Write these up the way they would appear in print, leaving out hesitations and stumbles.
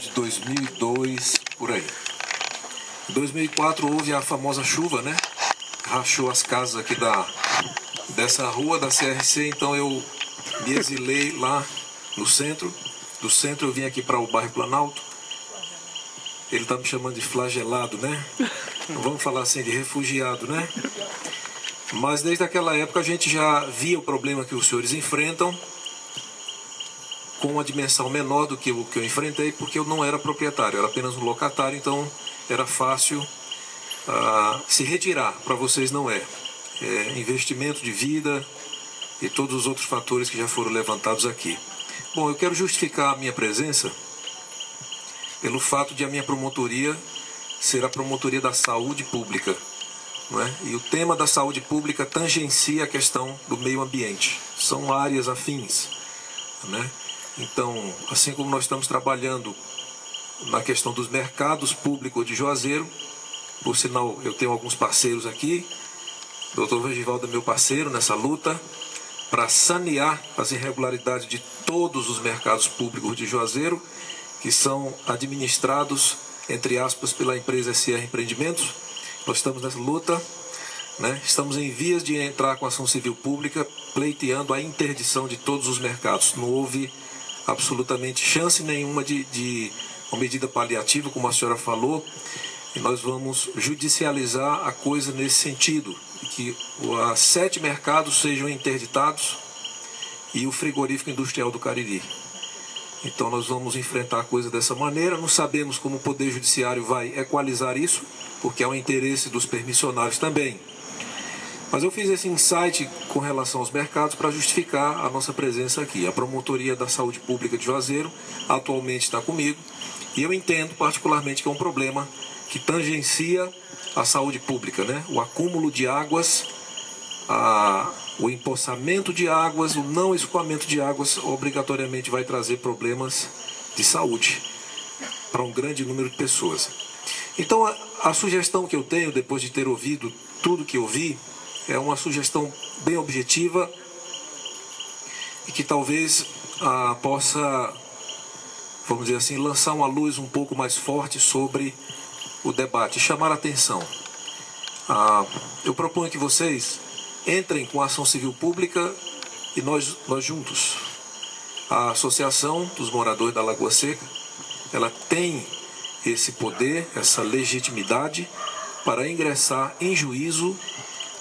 de 2002, por aí. Em 2004 houve a famosa chuva, né? Rachou as casas aqui dessa rua, da CRC, então eu me exilei lá no centro. Do centro eu vim aqui para o bairro Planalto. Ele está me chamando de flagelado, né? Não vamos falar assim de refugiado, né? Mas desde aquela época a gente já via o problema que os senhores enfrentam, com uma dimensão menor do que o que eu enfrentei, porque eu não era proprietário, eu era apenas um locatário, então era fácil se retirar. Para vocês não é. Investimento de vida e todos os outros fatores que já foram levantados aqui. Bom, eu quero justificar a minha presença pelo fato de a minha promotoria ser a promotoria da saúde pública, não é? E o tema da saúde pública tangencia a questão do meio ambiente. São áreas afins, né? Então, assim como nós estamos trabalhando na questão dos mercados públicos de Juazeiro, por sinal, eu tenho alguns parceiros aqui, o Dr. Regivaldo é meu parceiro nessa luta, para sanear as irregularidades de todos os mercados públicos de Juazeiro, que são administrados, entre aspas, pela empresa SR Empreendimentos. Nós estamos nessa luta, né? Estamos em vias de entrar com ação civil pública, pleiteando a interdição de todos os mercados. Não houve absolutamente chance nenhuma de uma medida paliativa, como a senhora falou, e nós vamos judicializar a coisa nesse sentido, que os 7 mercados sejam interditados e o frigorífico industrial do Cariri. Então nós vamos enfrentar a coisa dessa maneira. Não sabemos como o Poder Judiciário vai equalizar isso, porque é um interesse dos permissionários também. Mas eu fiz esse insight com relação aos mercados para justificar a nossa presença aqui. A Promotoria da Saúde Pública de Juazeiro atualmente está comigo e eu entendo particularmente que é um problema que tangencia a saúde pública, né? O acúmulo de águas, o empoçamento de águas, o não escoamento de águas obrigatoriamente vai trazer problemas de saúde para um grande número de pessoas. Então a sugestão que eu tenho, depois de ter ouvido tudo que eu vi, é uma sugestão bem objetiva e que talvez possa, vamos dizer assim, lançar uma luz um pouco mais forte sobre o debate, chamar a atenção. Eu proponho que vocês entrem com a ação civil pública e nós juntos. A Associação dos Moradores da Lagoa Seca, ela tem esse poder, essa legitimidade para ingressar em juízo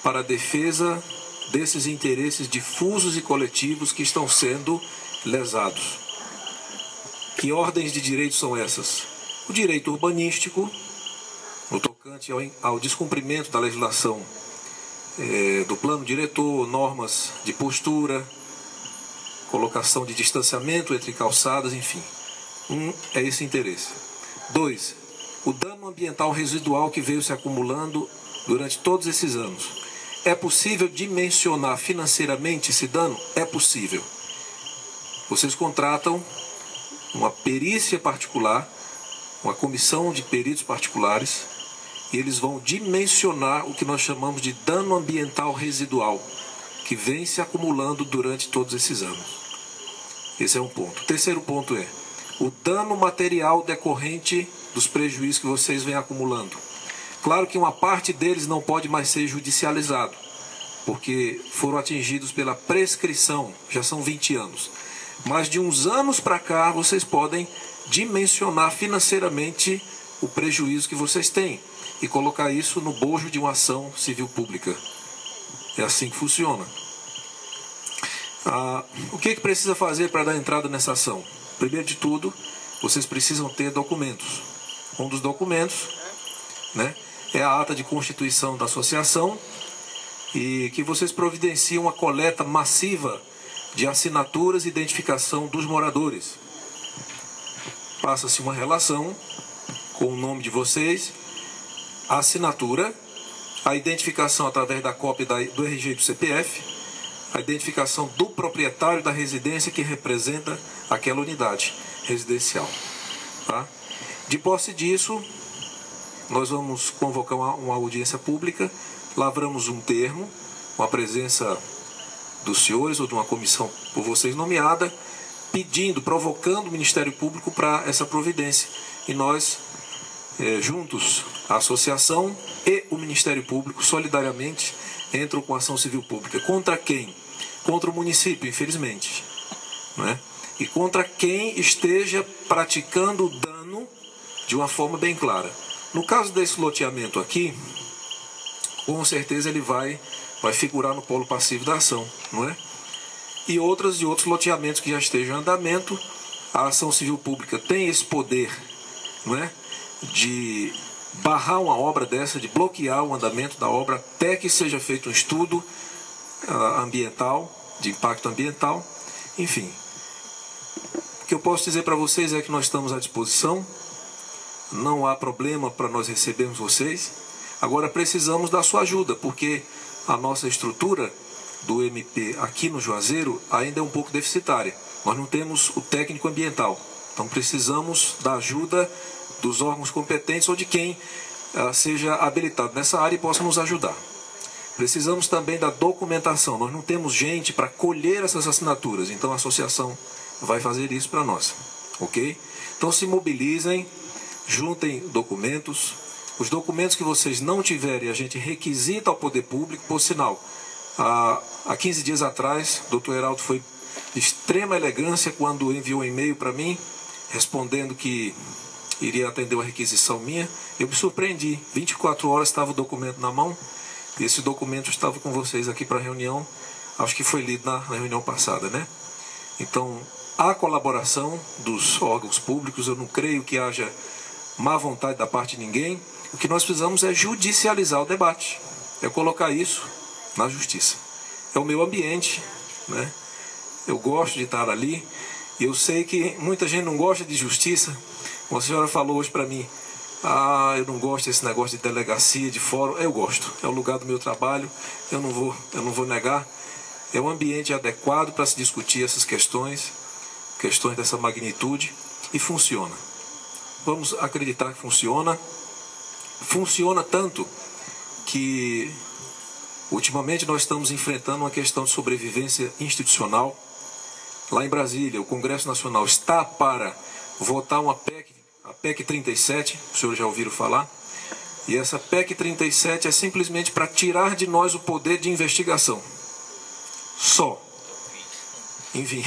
para a defesa desses interesses difusos e coletivos que estão sendo lesados. Que ordens de direitos são essas? O direito urbanístico, no tocante ao descumprimento da legislação do plano diretor, normas de postura, colocação de distanciamento entre calçadas, enfim. É esse interesse. 2, o dano ambiental residual que veio se acumulando durante todos esses anos. É possível dimensionar financeiramente esse dano? É possível. Vocês contratam uma perícia particular, uma comissão de peritos particulares, e eles vão dimensionar o que nós chamamos de dano ambiental residual, que vem se acumulando durante todos esses anos. Esse é um ponto. O terceiro ponto é o dano material decorrente dos prejuízos que vocês vêm acumulando. Claro que uma parte deles não pode mais ser judicializado, porque foram atingidos pela prescrição, já são 20 anos. Mas de uns anos para cá, vocês podem dimensionar financeiramente o prejuízo que vocês têm e colocar isso no bojo de uma ação civil pública. É assim que funciona. O que precisa fazer para dar entrada nessa ação? Primeiro de tudo, vocês precisam ter documentos. Um dos documentos, né, é a ata de constituição da associação e que vocês providenciam uma coleta massiva de assinaturas e identificação dos moradores. Passa-se uma relação com o nome de vocês, a assinatura, a identificação através da cópia do RG e do CPF, a identificação do proprietário da residência que representa aquela unidade residencial. Tá? De posse disso, nós vamos convocar uma audiência pública, lavramos um termo, com a presença dos senhores ou de uma comissão por vocês nomeada, pedindo, provocando o Ministério Público para essa providência. E nós, juntos, a associação e o Ministério Público, solidariamente, entram com a ação civil pública. Contra quem? Contra o município, infelizmente. Não é? E contra quem esteja praticando dano de uma forma bem clara. No caso desse loteamento aqui, com certeza ele vai figurar no polo passivo da ação, não é? E outros loteamentos que já estejam em andamento, a ação civil pública tem esse poder, não é? De barrar uma obra dessa, de bloquear o andamento da obra até que seja feito um estudo ambiental, de impacto ambiental, enfim. O que eu posso dizer para vocês é que nós estamos à disposição, não há problema para nós recebermos vocês. Agora precisamos da sua ajuda, porque a nossa estrutura do MP aqui no Juazeiro ainda é um pouco deficitária. Nós não temos o técnico ambiental, então precisamos da ajuda dos órgãos competentes ou de quem seja habilitado nessa área e possa nos ajudar. Precisamos também da documentação. Nós não temos gente para colher essas assinaturas, então a associação vai fazer isso para nós, ok? Então se mobilizem, juntem documentos. Os documentos que vocês não tiverem, a gente requisita ao poder público. Por sinal, há 15 dias atrás, o doutor Heraldo foi de extrema elegância quando enviou um e-mail para mim, respondendo que iria atender uma requisição minha. Eu me surpreendi, 24 horas estava o documento na mão, e esse documento estava com vocês aqui para a reunião, acho que foi lido na reunião passada, né? Então, há colaboração dos órgãos públicos, eu não creio que haja má vontade da parte de ninguém. O que nós precisamos é judicializar o debate, é colocar isso na justiça. É o meu ambiente, né? Eu gosto de estar ali, e eu sei que muita gente não gosta de justiça. Uma senhora falou hoje para mim, eu não gosto desse negócio de delegacia, de fórum. Eu gosto, é o lugar do meu trabalho, eu não vou negar. É um ambiente adequado para se discutir essas questões dessa magnitude, e funciona. Vamos acreditar que funciona. Funciona tanto que ultimamente nós estamos enfrentando uma questão de sobrevivência institucional. Lá em Brasília, o Congresso Nacional está para votar uma PEC, a PEC 37, os senhores já ouviram falar, e essa PEC 37 é simplesmente para tirar de nós o poder de investigação. Só. Enfim,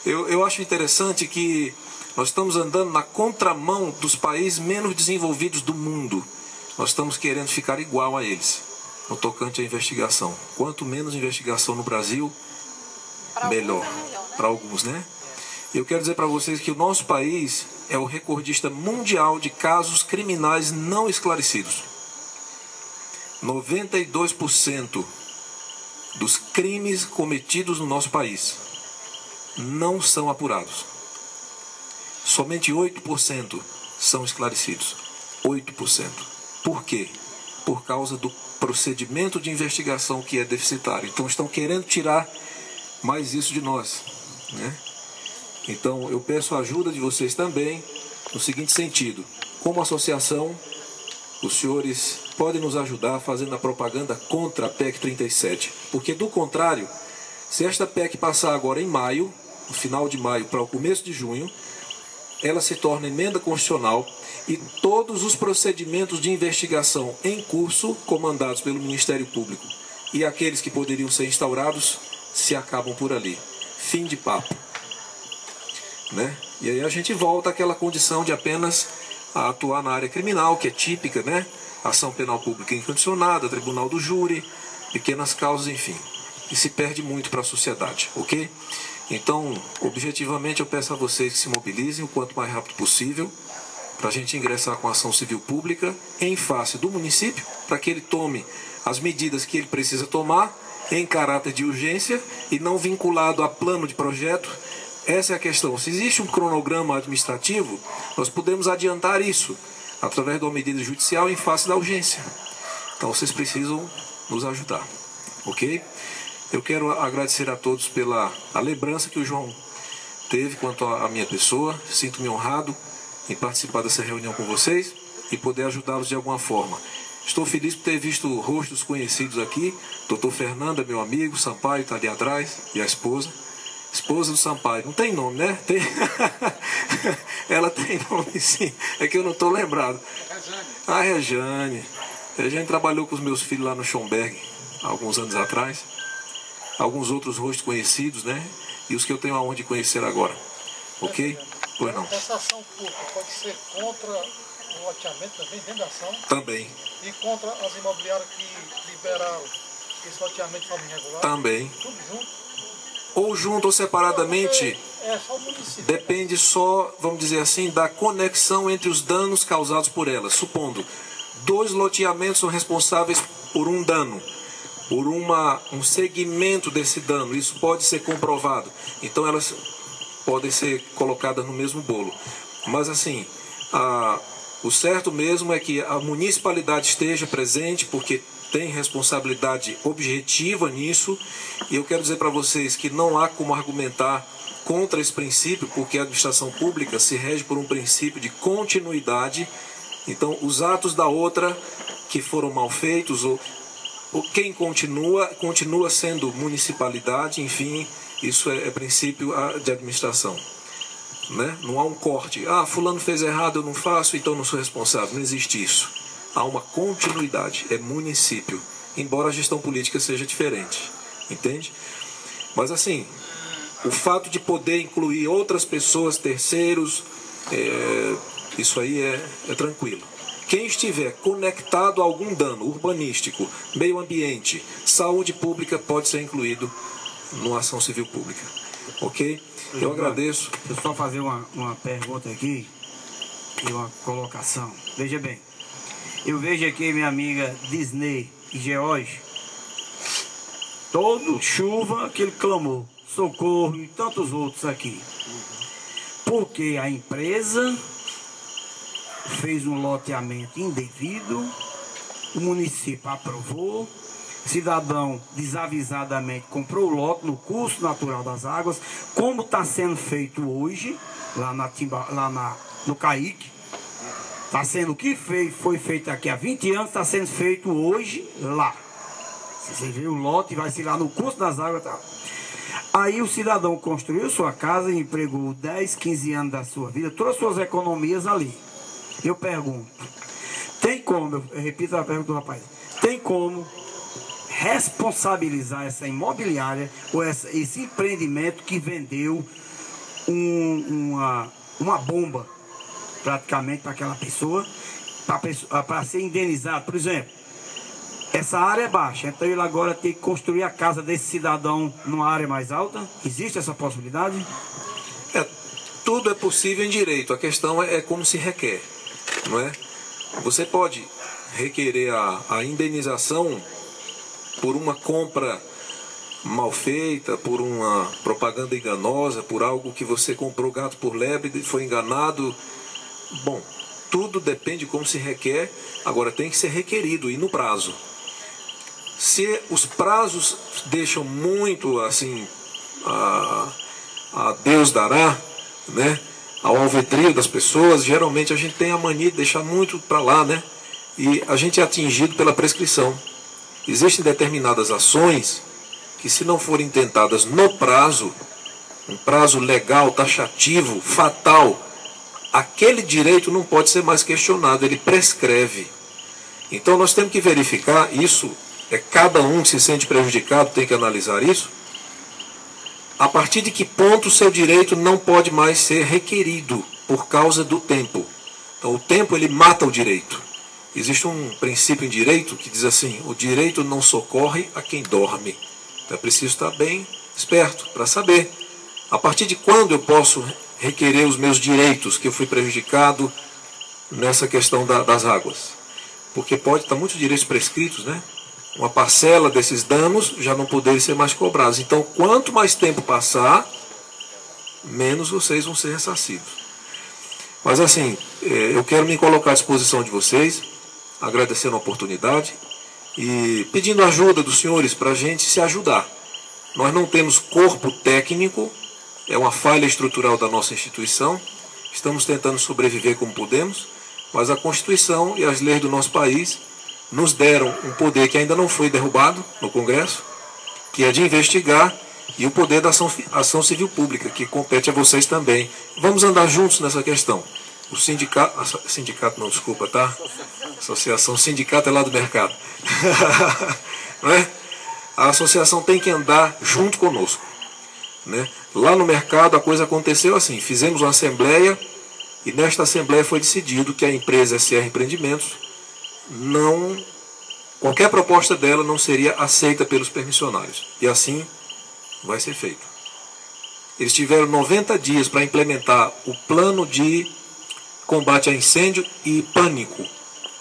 eu acho interessante que nós estamos andando na contramão dos países menos desenvolvidos do mundo. Nós estamos querendo ficar igual a eles no tocante à investigação. Quanto menos investigação no Brasil, melhor. Para alguns, né? Eu quero dizer para vocês que o nosso país é o recordista mundial de casos criminais não esclarecidos. 92% dos crimes cometidos no nosso país não são apurados. Somente 8% são esclarecidos. 8%. Por quê? Por causa do procedimento de investigação que é deficitário. Então estão querendo tirar mais isso de nós, né? Então eu peço a ajuda de vocês também no seguinte sentido: como associação, os senhores podem nos ajudar fazendo a propaganda contra a PEC 37, porque do contrário, se esta PEC passar agora em maio, no final de maio para o começo de junho, ela se torna emenda constitucional e todos os procedimentos de investigação em curso, comandados pelo Ministério Público, e aqueles que poderiam ser instaurados, se acabam por ali. Fim de papo, né? E aí a gente volta àquela condição de apenas atuar na área criminal, que é típica, né? Ação penal pública incondicionada, tribunal do júri, pequenas causas, enfim. E se perde muito para a sociedade, ok? Então, objetivamente, eu peço a vocês que se mobilizem o quanto mais rápido possível para a gente ingressar com a ação civil pública em face do município, para que ele tome as medidas que ele precisa tomar em caráter de urgência e não vinculado a plano de projeto. Essa é a questão. Se existe um cronograma administrativo, nós podemos adiantar isso através de uma medida judicial em face da urgência. Então, vocês precisam nos ajudar, ok? Eu quero agradecer a todos pela lembrança que o João teve quanto à minha pessoa. Sinto-me honrado em participar dessa reunião com vocês e poder ajudá-los de alguma forma. Estou feliz por ter visto rostos conhecidos aqui. Doutor Fernando é meu amigo, Sampaio está ali atrás, e a esposa. Esposa do Sampaio. Não tem nome, né? Tem... Ela tem nome, sim. É que eu não estou lembrado. A Rejane. A Rejane trabalhou com os meus filhos lá no Schomberg, há alguns anos atrás. Alguns outros rostos conhecidos, né? E os que eu tenho a honra de conhecer agora. Ok? Pois não. Essa ação pública pode ser contra o loteamento também, dentro da ação? Também. E contra as imobiliárias que liberaram esse loteamento de forma irregular? Também. Tudo junto? Ou junto ou separadamente. É só o município. Depende só, vamos dizer assim, da conexão entre os danos causados por elas. Supondo, 2 loteamentos são responsáveis por um dano, por um segmento desse dano. Isso pode ser comprovado. Então elas podem ser colocadas no mesmo bolo. Mas assim, o certo mesmo é que a municipalidade esteja presente, porque tem responsabilidade objetiva nisso. E eu quero dizer para vocês que não há como argumentar contra esse princípio, porque a administração pública se rege por um princípio de continuidade. Então, os atos da outra que foram mal feitos, ou quem continua sendo municipalidade, enfim, isso é princípio de administração. Né? Não há um corte. Fulano fez errado, eu não faço, então não sou responsável. Não existe isso. Há uma continuidade, é município, embora a gestão política seja diferente. Entende? Mas assim, o fato de poder incluir outras pessoas, terceiros, isso aí é tranquilo. Quem estiver conectado a algum dano urbanístico, meio ambiente, saúde pública, pode ser incluído numa ação civil pública. Ok? Eu agradeço. Deixa eu só fazer uma pergunta aqui e uma colocação. Veja bem, eu vejo aqui minha amiga Disney e George, todo chuva que ele clamou, socorro e tantos outros aqui. Porque a empresa fez um loteamento indevido, o município aprovou, cidadão desavisadamente comprou o lote no curso natural das águas, como está sendo feito hoje, lá no Caique. Está sendo o que foi feito aqui há 20 anos, está sendo feito hoje lá. Você vê o lote, vai ser lá no curso das águas. Tá. Aí o cidadão construiu sua casa e empregou 10, 15 anos da sua vida, todas as suas economias ali. Eu pergunto, tem como, eu repito a pergunta do rapaz, tem como responsabilizar essa imobiliária ou esse empreendimento que vendeu uma bomba praticamente para aquela pessoa, para ser indenizado? Por exemplo, essa área é baixa, então ele agora tem que construir a casa desse cidadão numa área mais alta? Existe essa possibilidade? Tudo é possível em direito, a questão é como se requer, não é? Você pode requerer a indenização por uma compra mal feita, por uma propaganda enganosa, por algo que você comprou gato por lebre e foi enganado. Bom, tudo depende de como se requer, agora tem que ser requerido e no prazo. Se os prazos deixam muito assim, a Deus dará, né, ao alvetrio das pessoas, geralmente a gente tem a mania de deixar muito para lá, né, e a gente é atingido pela prescrição. Existem determinadas ações que, se não forem tentadas no prazo, um prazo legal, taxativo, fatal, aquele direito não pode ser mais questionado, ele prescreve. Então nós temos que verificar isso, cada um que se sente prejudicado tem que analisar isso, a partir de que ponto o seu direito não pode mais ser requerido por causa do tempo. Então o tempo ele mata o direito. Existe um princípio em direito que diz assim, o direito não socorre a quem dorme. Então é preciso estar bem esperto para saber a partir de quando eu posso requerer os meus direitos que eu fui prejudicado nessa questão das águas. Porque pode estar muitos direitos prescritos, né? Uma parcela desses danos já não poderem ser mais cobrados. Então, quanto mais tempo passar, menos vocês vão ser ressarcidos. Mas assim, eu quero me colocar à disposição de vocês, agradecendo a oportunidade e pedindo ajuda dos senhores para a gente se ajudar. Nós não temos corpo técnico, é uma falha estrutural da nossa instituição, estamos tentando sobreviver como podemos, mas a Constituição e as leis do nosso país nos deram um poder que ainda não foi derrubado no Congresso, que é de investigar e o poder da ação civil pública, que compete a vocês também. Vamos andar juntos nessa questão. O sindicato não, desculpa, tá? Associação, sindicato é lá do mercado. Não é? A associação tem que andar junto conosco, né? Lá no mercado a coisa aconteceu assim, fizemos uma assembleia e nesta assembleia foi decidido que a empresa SR Empreendimentos qualquer proposta dela não seria aceita pelos permissionários. E assim vai ser feito. Eles tiveram 90 dias para implementar o plano de combate a incêndio e pânico,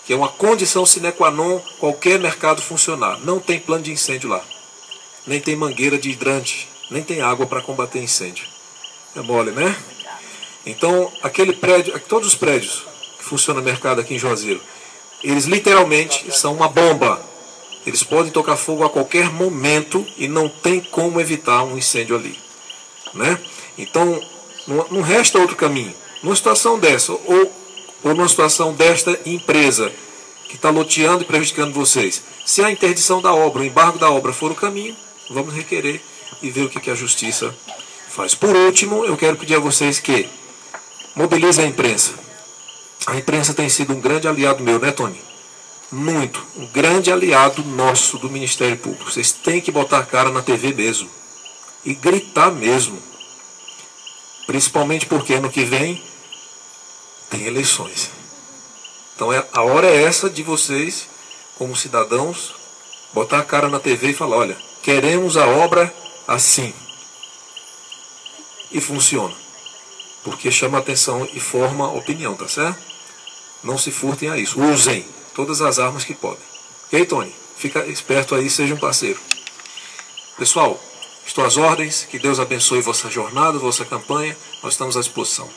que é uma condição sine qua non qualquer mercado funcionar. Não tem plano de incêndio lá. Nem tem mangueira de hidrante, nem tem água para combater incêndio. É mole, né? Então, aquele prédio, todos os prédios que funcionam no mercado aqui em Juazeiro, eles literalmente são uma bomba. Eles podem tocar fogo a qualquer momento e não tem como evitar um incêndio ali, né? Então, não resta outro caminho. Numa situação dessa, ou numa situação desta empresa que está loteando e prejudicando vocês, se a interdição da obra, o embargo da obra for o caminho, vamos requerer e ver o que a justiça faz. Por último, eu quero pedir a vocês que mobilizem a imprensa. A imprensa tem sido um grande aliado meu, né, Tony? Muito. Um grande aliado nosso do Ministério Público. Vocês têm que botar a cara na TV mesmo. E gritar mesmo. Principalmente porque ano que vem tem eleições. Então a hora é essa de vocês, como cidadãos, botar a cara na TV e falar, olha, queremos a obra assim. E funciona. Porque chama atenção e forma opinião, tá certo? Não se furtem a isso. Usem todas as armas que podem. Ok, Tony? Fica esperto aí, seja um parceiro. Pessoal, estou às ordens. Que Deus abençoe vossa jornada, vossa campanha. Nós estamos à disposição.